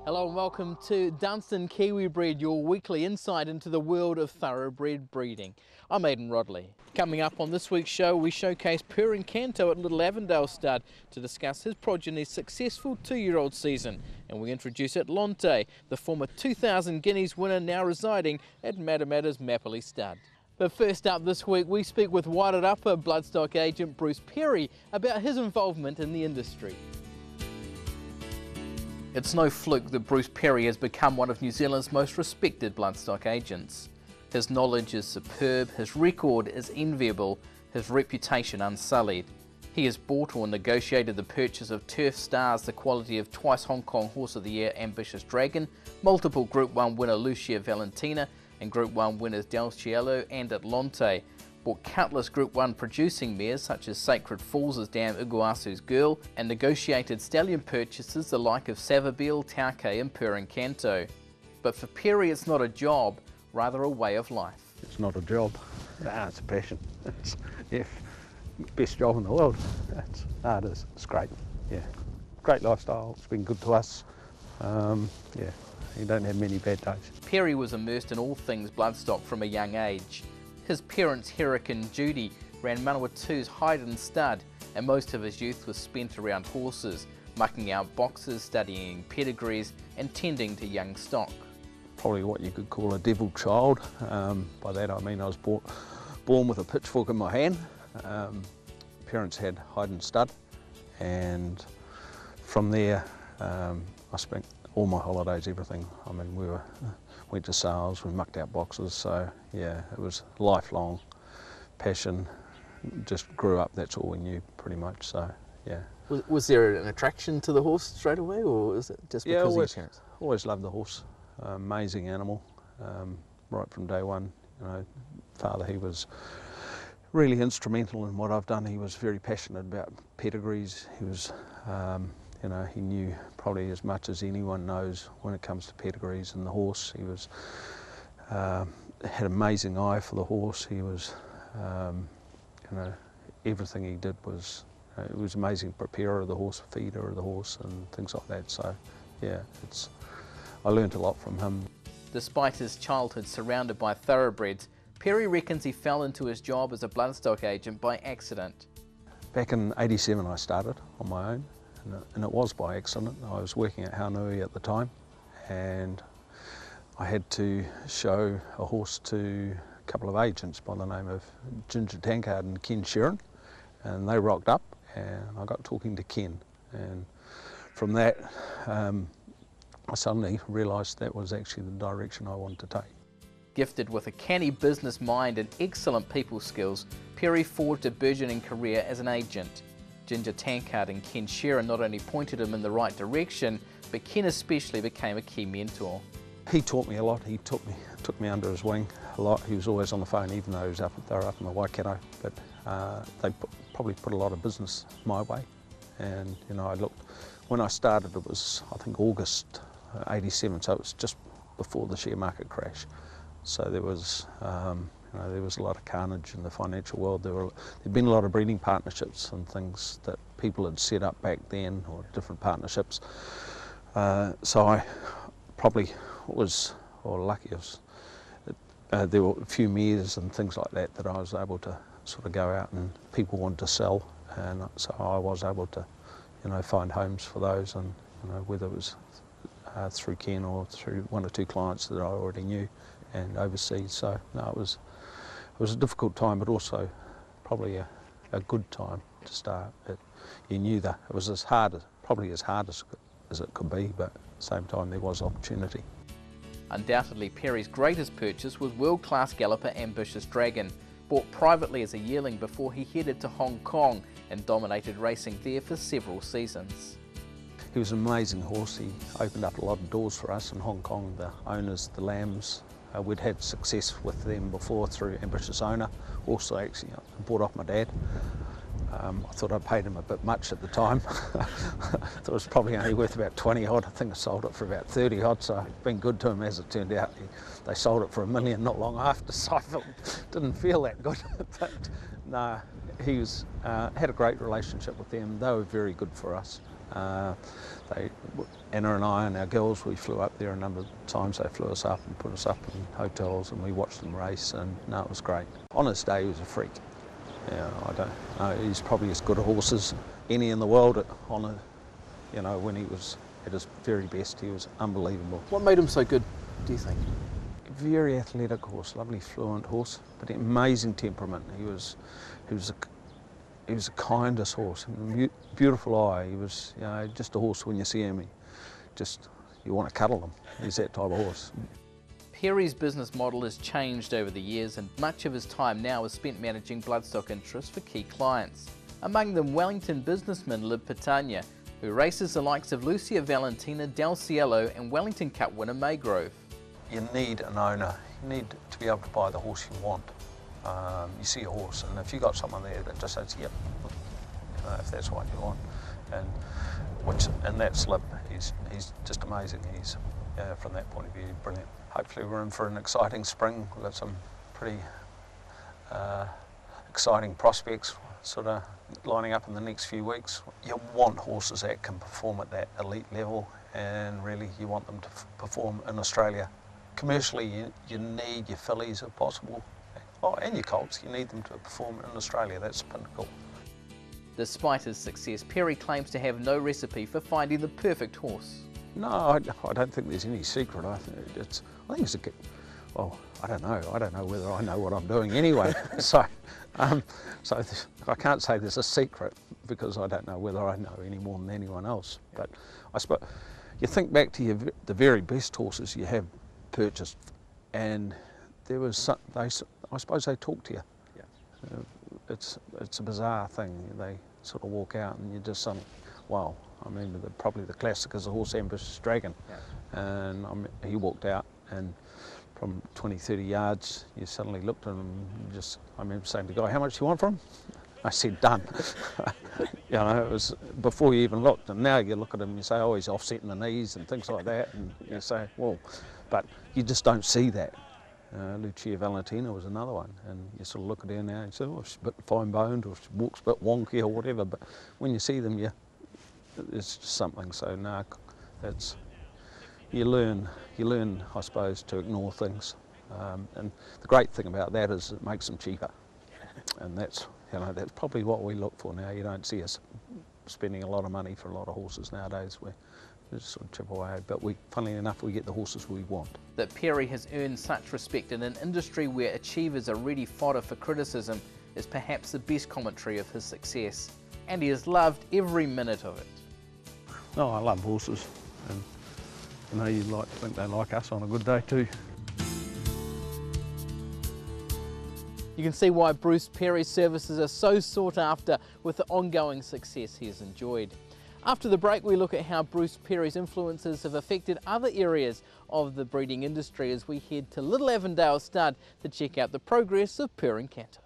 Hello and welcome to Dunstan Kiwi Bred, your weekly insight into the world of thoroughbred breeding. I'm Aidan Rodley. Coming up on this week's show, we showcase Purring Canto at Little Avondale Stud to discuss his progeny's successful 2-year-old season. And we introduce Atlante, the former 2000 Guineas winner now residing at Matamata's Mapperley Stud. But first up this week, we speak with Wairarapa Bloodstock agent Bruce Perry about his involvement in the industry. It's no fluke that Bruce Perry has become one of New Zealand's most respected bloodstock agents. His knowledge is superb, his record is enviable, his reputation unsullied. He has bought or negotiated the purchase of turf stars the quality of twice Hong Kong Horse of the Year Ambitious Dragon, multiple Group 1 winner Lucia Valentina and Group 1 winners Del Cielo and Atlante. Bought countless Group 1 producing mares such as Sacred Falls' Dam Iguasu's Girl, and negotiated stallion purchases the like of Savabeel, Tauke and Purring Canto. But for Perry it's not a job, rather a way of life. It's not a job, it's a passion. It's best job in the world. It is. It's great. Yeah, great lifestyle. It's been good to us. Yeah, you don't have many bad days. Perry was immersed in all things bloodstock from a young age. His parents, Herrick and Judy, ran Manawatu's Aidan stud, and most of his youth was spent around horses, mucking out boxes, studying pedigrees and tending to young stock. Probably what you could call a devil child. By that I mean I was born with a pitchfork in my hand. Parents had Aidan stud, and from there I spent all my holidays, everything. I mean, we went to sales, we mucked out boxes, so yeah, it was lifelong passion. Just grew up, that's all we knew pretty much, so yeah. Was there an attraction to the horse straight away, or is it just because of your parents? Always loved the horse. Amazing animal, right from day one. You know, father, he was really instrumental in what I've done. He was very passionate about pedigrees. He was you know, he knew probably as much as anyone knows when it comes to pedigrees and the horse. He was had an amazing eye for the horse. He was, you know, everything he did was, it was amazing. Preparer of the horse, feeder of the horse, and things like that. So, yeah, I learned a lot from him. Despite his childhood surrounded by thoroughbreds, Perry reckons he fell into his job as a bloodstock agent by accident. Back in '87, I started on my own. And it was by accident. I was working at Haunui at the time, and I had to show a horse to a couple of agents by the name of Ginger Tankard and Ken Sheeran, and they rocked up and I got talking to Ken, and from that I suddenly realised that was actually the direction I wanted to take. Gifted with a canny business mind and excellent people skills, Perry forged a burgeoning career as an agent. Ginger Tankard and Ken Sheeran not only pointed him in the right direction, but Ken especially became a key mentor. He taught me a lot. He took me under his wing a lot. He was always on the phone, even though they were up in the Waikato. But they probably put a lot of business my way. And you know, when I started, it was I think August '87, so it was just before the share market crash. So there was you know, there was a lot of carnage in the financial world. There'd been a lot of breeding partnerships and things that people had set up back then, or different partnerships. So I probably was, or lucky, there were a few mares and things like that I was able to sort of go out and people wanted to sell, and so I was able to, you know, find homes for those, and you know, whether it was through Ken or through one or two clients that I already knew and overseas. So no, it was a difficult time, but also probably a good time to start. You knew that it was probably as hard as it could be, but at the same time there was opportunity. Undoubtedly, Perry's greatest purchase was world-class galloper Ambitious Dragon, bought privately as a yearling before he headed to Hong Kong and dominated racing there for several seasons. He was an amazing horse. He opened up a lot of doors for us in Hong Kong, the owners, the Lambs. We'd had success with them before through Ambitious Owner. Also actually bought off my dad. I thought I paid him a bit much at the time. I thought it was probably only worth about 20 odd. I think I sold it for about 30 odd, so it's been good to him as it turned out. They sold it for $1 million not long after, so I didn't feel that good. But no, he had a great relationship with them. They were very good for us. Anna and I and our girls, we flew up there a number of times. They flew us up and put us up in hotels, and we watched them race, and no, it was great. On his day, he was a freak. Yeah, I don't know, he's probably as good a horse as any in the world when he was at his very best. He was unbelievable. What made him so good, do you think? Very athletic horse, lovely fluent horse, but amazing temperament. He was the kindest horse, beautiful eye. He was, just a horse when you see him, you want to cuddle him. He's that type of horse. Perry's business model has changed over the years, and much of his time now is spent managing bloodstock interests for key clients. Among them, Wellington businessman Ep2, who races the likes of Lucia Valentina, Del Cielo and Wellington Cup winner Maygrove. You need an owner. You need to be able to buy the horse you want. You see a horse, and if you got someone there that just says, yep, if that's what you want, and that's Lip, he's just amazing. He's from that point of view, brilliant. Hopefully we're in for an exciting spring. We've got some pretty exciting prospects sort of lining up in the next few weeks. You want horses that can perform at that elite level, and really you want them to perform in Australia. Commercially, you need your fillies if possible. Oh, and your colts, you need them to perform in Australia. That's pinnacle. Despite his success, Perry claims to have no recipe for finding the perfect horse. No, I don't think there's any secret. I think it's well, I don't know. I don't know whether I know what I'm doing anyway. so I can't say there's a secret, because I don't know whether I know any more than anyone else. But I suppose you think back to the very best horses you have purchased, and there was I suppose they talk to you. Yeah. It's a bizarre thing. They sort of walk out and you just suddenly, wow. I mean, probably the classic is the Horse Ambitious Dragon. Yeah. And he walked out, and from 20, 30 yards, you suddenly looked at him and I remember saying to the guy, how much do you want from him? I said, done. It was before you even looked, and now you look at him and you say, oh, he's offsetting the knees and things like that, and you say, well, but you just don't see that. Lucia Valentina was another one, and you sort of look at her now and you say, oh, she's a bit fine-boned, or she walks a bit wonky or whatever, but when you see them, it's just something. So no, you learn, I suppose, to ignore things, and the great thing about that is it makes them cheaper, and that's probably what we look for now. You don't see us spending a lot of money for a lot of horses nowadays. We just sort of chip away, but funnily enough, we get the horses we want. That Perry has earned such respect in an industry where achievers are ready fodder for criticism is perhaps the best commentary of his success, and he has loved every minute of it. Oh, I love horses, and you'd like to think they like us on a good day too. You can see why Bruce Perry's services are so sought after with the ongoing success he has enjoyed. After the break, we look at how Bruce Perry's influences have affected other areas of the breeding industry as we head to Little Avondale Stud to check out the progress of purring cattle.